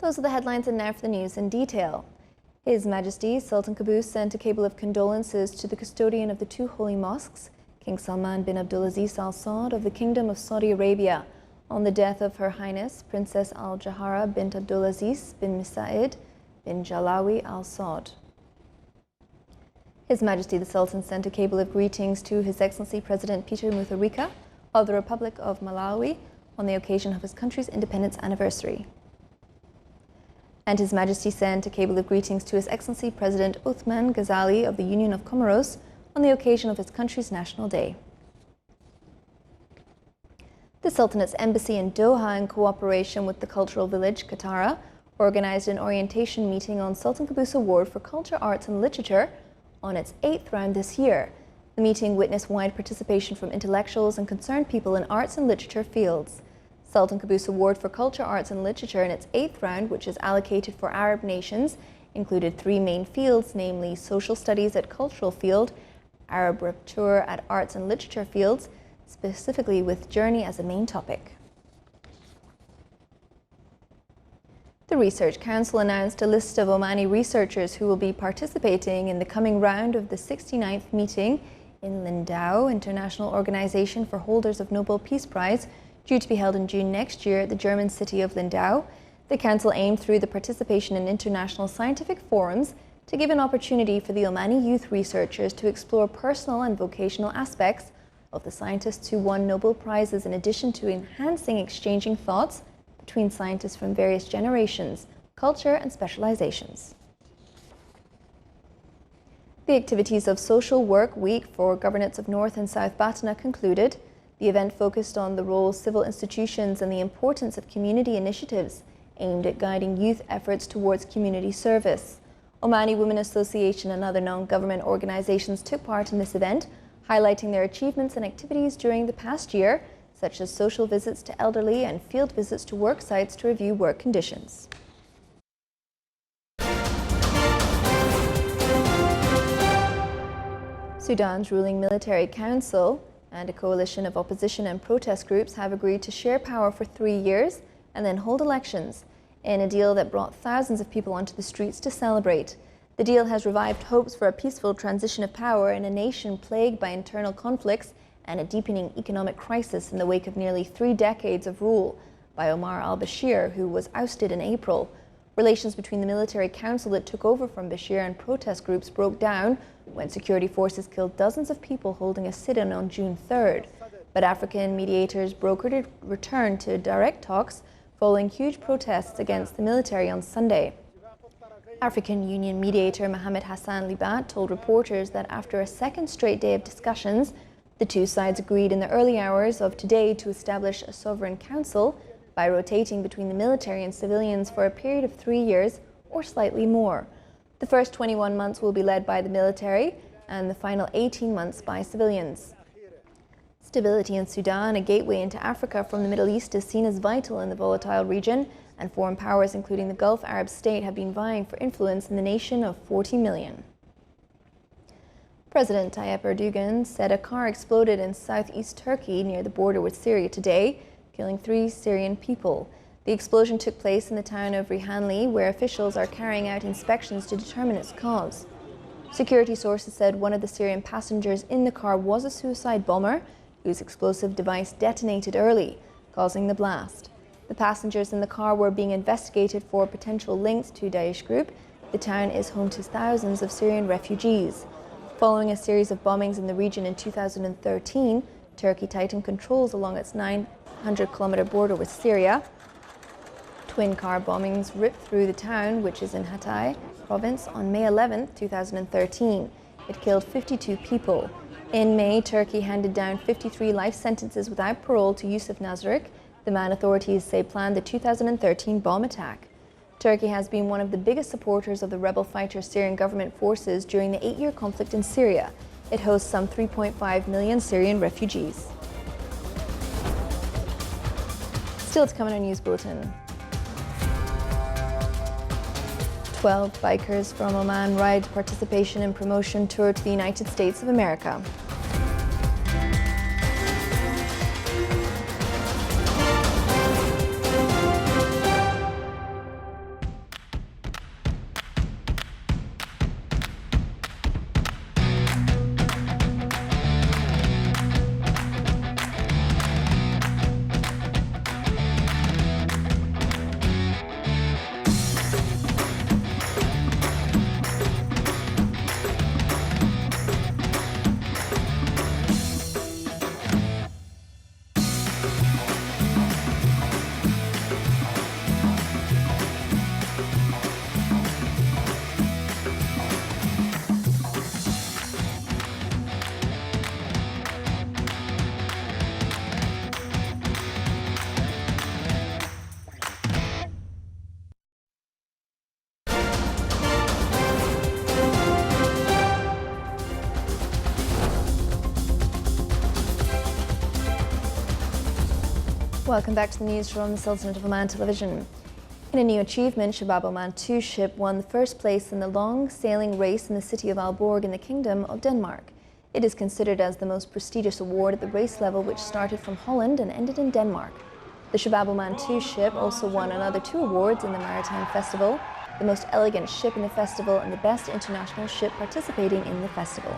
Those are the headlines, and now for the news in detail. His Majesty Sultan Qaboos sent a cable of condolences to the custodian of the two holy mosques, King Salman bin Abdulaziz Al Saud of the Kingdom of Saudi Arabia, on the death of Her Highness Princess Al Jahara bint Abdulaziz bin Said bin Jalawi Al Saud. His Majesty the Sultan sent a cable of greetings to His Excellency President Peter Mutharika of the Republic of Malawi on the occasion of his country's independence anniversary. And His Majesty sent a cable of greetings to His Excellency President Uthman Ghazali of the Union of Comoros on the occasion of his country's National Day. The Sultanate's embassy in Doha, in cooperation with the cultural village Katara, organized an orientation meeting on Sultan Qaboos Award for Culture, Arts and Literature on its 8th round this year. The meeting witnessed wide participation from intellectuals and concerned people in arts and literature fields. Sultan Qaboos Award for Culture, Arts and Literature in its 8th round, which is allocated for Arab nations, included 3 main fields, namely social studies at cultural field, Arab rapture at arts and literature fields, specifically with journey as a main topic. The Research Council announced a list of Omani researchers who will be participating in the coming round of the 69th meeting in Lindau, International Organization for Holders of Nobel Peace Prize, due to be held in June next year at the German city of Lindau. The Council aimed through the participation in international scientific forums to give an opportunity for the Omani youth researchers to explore personal and vocational aspects of the scientists who won Nobel Prizes, in addition to enhancing exchanging thoughts between scientists from various generations, culture and specializations. The activities of Social Work Week for Governorates of North and South Batna concluded. The event focused on the role of civil institutions and the importance of community initiatives aimed at guiding youth efforts towards community service. Omani Women Association and other non-government organizations took part in this event, highlighting their achievements and activities during the past year, such as social visits to elderly and field visits to work sites to review work conditions. Sudan's ruling military council and a coalition of opposition and protest groups have agreed to share power for 3 years and then hold elections, in a deal that brought thousands of people onto the streets to celebrate. The deal has revived hopes for a peaceful transition of power in a nation plagued by internal conflicts and a deepening economic crisis in the wake of nearly 3 decades of rule by Omar al-Bashir, who was ousted in April. Relations between the military council that took over from Bashir and protest groups broke down when security forces killed dozens of people holding a sit-in on June 3rd. But African mediators brokered a return to direct talks following huge protests against the military on Sunday. African Union mediator Mohamed Hassan Libat told reporters that after a second straight day of discussions, the two sides agreed in the early hours of today to establish a sovereign council by rotating between the military and civilians for a period of 3 years or slightly more. The first 21 months will be led by the military and the final 18 months by civilians. Stability in Sudan, a gateway into Africa from the Middle East, is seen as vital in the volatile region, and foreign powers, including the Gulf Arab state, have been vying for influence in the nation of 40 million. President Tayyip Erdogan said a car exploded in southeast Turkey near the border with Syria today, killing 3 Syrian people. The explosion took place in the town of Rihanli, where officials are carrying out inspections to determine its cause. Security sources said one of the Syrian passengers in the car was a suicide bomber whose explosive device detonated early, causing the blast. The passengers in the car were being investigated for potential links to Daesh group. The town is home to thousands of Syrian refugees. Following a series of bombings in the region in 2013, Turkey tightened controls along its 900-kilometer border with Syria. Twin car bombings ripped through the town, which is in Hatay province, on May 11, 2013. It killed 52 people. In May, Turkey handed down 53 life sentences without parole to Yusuf Nazaruk, the man authorities say planned the 2013 bomb attack. Turkey has been one of the biggest supporters of the rebel fighter Syrian government forces during the 8-year conflict in Syria. It hosts some 3.5 million Syrian refugees. Still to come in our news bulletin. 12 bikers from Oman ride participation in promotion tour to the United States of America. Welcome back to the news from the Sultanate of Oman television. In a new achievement, Shabab Oman 2 ship won the first place in the long sailing race in the city of Aalborg in the Kingdom of Denmark. It is considered as the most prestigious award at the race level, which started from Holland and ended in Denmark. The Shabab Oman 2 ship also won another 2 awards in the Maritime Festival, the most elegant ship in the festival and the best international ship participating in the festival.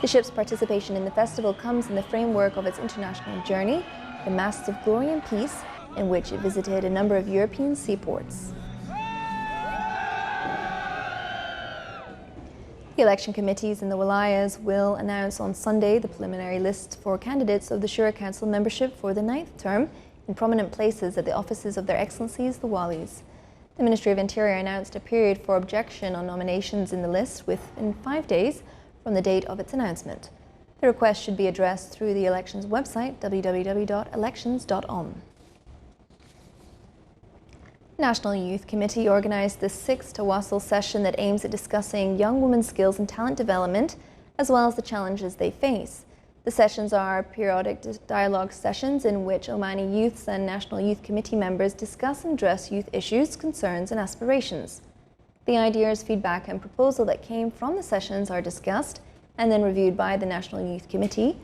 The ship's participation in the festival comes in the framework of its international journey, the Masts of Glory and Peace, in which it visited a number of European seaports. The election committees in the Wilayas will announce on Sunday the preliminary list for candidates of the Shura Council membership for the 9th term in prominent places at the offices of Their Excellencies the Walis. The Ministry of Interior announced a period for objection on nominations in the list within 5 days from the date of its announcement. The request should be addressed through the elections website, www.elections.om. The National Youth Committee organised the 6th Tawasul session that aims at discussing young women's skills and talent development, as well as the challenges they face. The sessions are periodic dialogue sessions in which Omani youths and National Youth Committee members discuss and address youth issues, concerns and aspirations. The ideas, feedback and proposal that came from the sessions are discussed and then reviewed by the National Youth Committee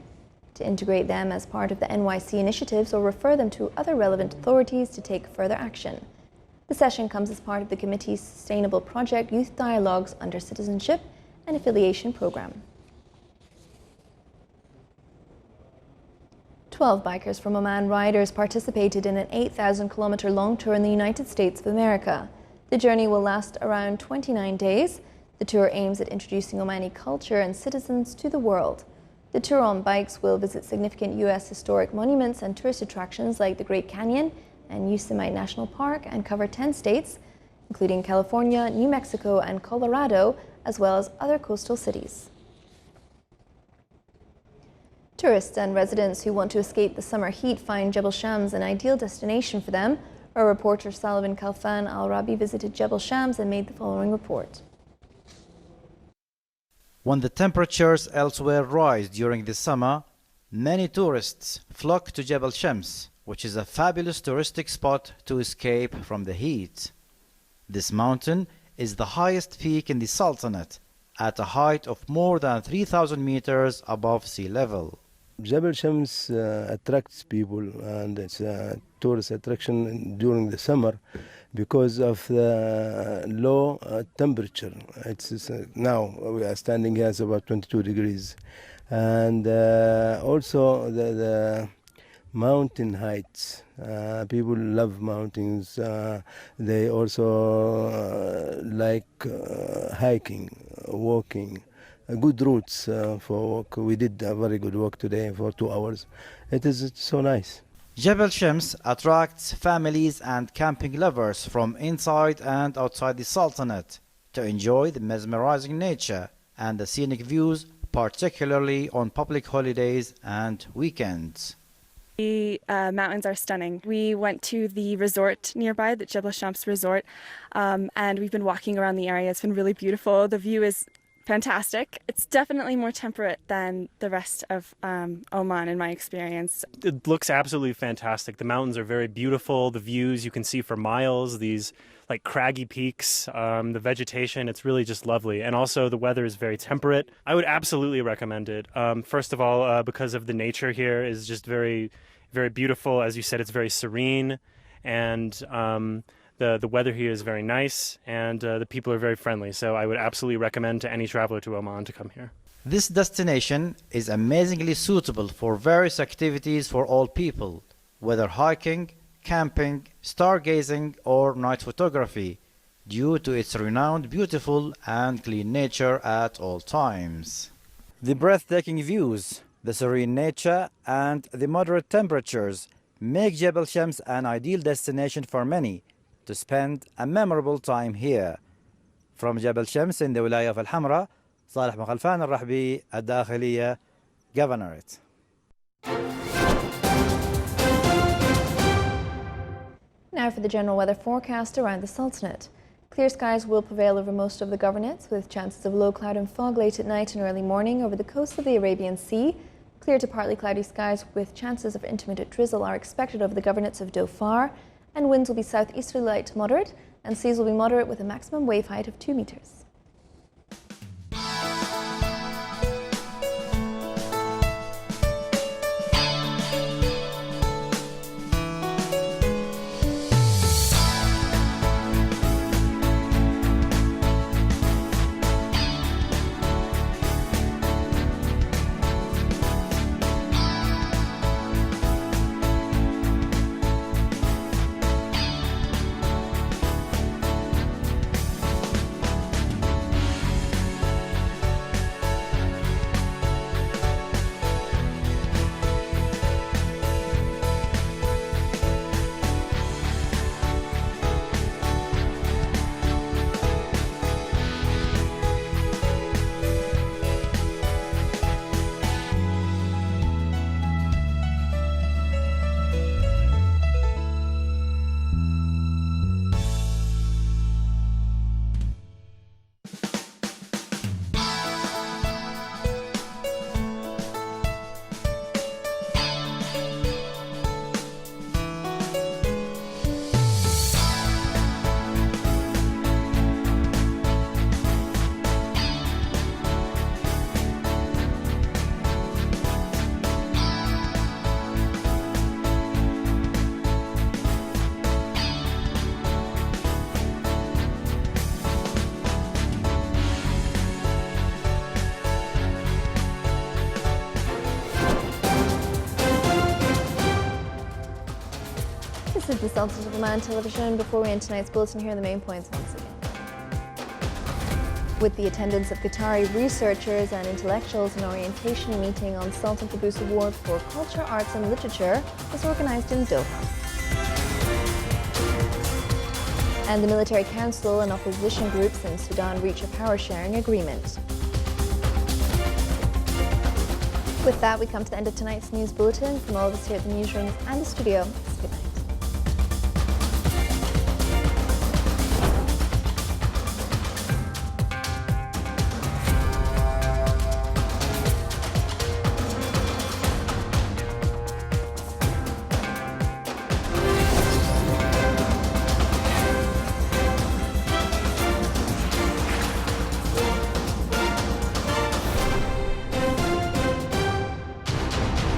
to integrate them as part of the NYC initiatives or refer them to other relevant authorities to take further action. The session comes as part of the committee's sustainable project Youth Dialogues under Citizenship and Affiliation Programme. 12 bikers from Oman riders participated in an 8,000-kilometre long tour in the United States of America. The journey will last around 29 days. The tour aims at introducing Omani culture and citizens to the world. The tour on bikes will visit significant U.S. historic monuments and tourist attractions like the Great Canyon and Yosemite National Park and cover 10 states, including California, New Mexico and Colorado, as well as other coastal cities. Tourists and residents who want to escape the summer heat find Jebel Shams an ideal destination for them. Our reporter Salvan Kalfan Al-Rabi visited Jebel Shams and made the following report. When the temperatures elsewhere rise during the summer, many tourists flock to Jebel Shams, which is a fabulous touristic spot to escape from the heat. This mountain is the highest peak in the Sultanate, at a height of more than 3,000 meters above sea level. Jebel Shams attracts people, and it's a tourist attraction during the summer because of the low temperature. It's now we are standing here, it's about 22 degrees, and also the mountain heights. People love mountains. They also like hiking, walking. Good routes for walk. We did a very good walk today for 2 hours. It's so nice. Jebel Shams attracts families and camping lovers from inside and outside the Sultanate to enjoy the mesmerizing nature and the scenic views, particularly on public holidays and weekends. The mountains are stunning. We went to the resort nearby, the Jebel Shams resort, and we've been walking around the area. It's been really beautiful. The view is fantastic. It's definitely more temperate than the rest of Oman in my experience. It looks absolutely fantastic. The mountains are very beautiful. The views you can see for miles, these like craggy peaks, the vegetation, it's really just lovely. And also the weather is very temperate. I would absolutely recommend it. First of all, because of the nature here is just very, very beautiful. As you said, it's very serene, and the weather here is very nice, and the people are very friendly. So I would absolutely recommend to any traveler to Oman to come here. This destination is amazingly suitable for various activities for all people, whether hiking, camping, stargazing or night photography, due to its renowned beautiful and clean nature at all times. The breathtaking views, the serene nature and the moderate temperatures make Jebel Shams an ideal destination for many to spend a memorable time here. From Jebel Shams in the Wilaya of Al-Hamra, Salih Mukhalfan Al-Rahbi, Al-Dakhiliya, Governorate. Now for the general weather forecast around the Sultanate. Clear skies will prevail over most of the governorates, with chances of low cloud and fog late at night and early morning over the coast of the Arabian Sea, Clear to partly cloudy skies with chances of intermittent drizzle are expected over the governorates of Dhofar, and winds will be southeasterly light to moderate, and seas will be moderate with a maximum wave height of 2 meters. This is the Sultan of Oman television. Before we end tonight's bulletin, here are the main points once again. With the attendance of Qatari researchers and intellectuals, an orientation meeting on Sultan Qaboos Award for Culture, Arts and Literature was organised in Doha. And the military council and opposition groups in Sudan reach a power-sharing agreement. With that, we come to the end of tonight's news bulletin. From all of us here at the newsrooms and the studio, good night.